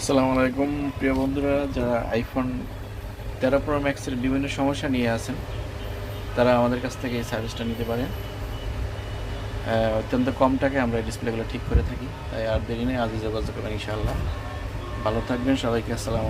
আসসালামু আলাইকুম প্রিয় বন্ধুরা, যারা আইফোন 13 প্রো ম্যাক্সের বিভিন্ন সমস্যা নিয়ে আছেন তারা আমাদের কাছ থেকে এই সার্ভিসটা নিতে পারেন। অত্যন্ত কম টাকায় আমরা এই ডিসপ্লেগুলো ঠিক করে থাকি, তাই আর দেরি নেই, আজই যোগাযোগ করবেন ইনশাআল্লাহ। ভালো থাকবেন সবাইকে। আসসালামু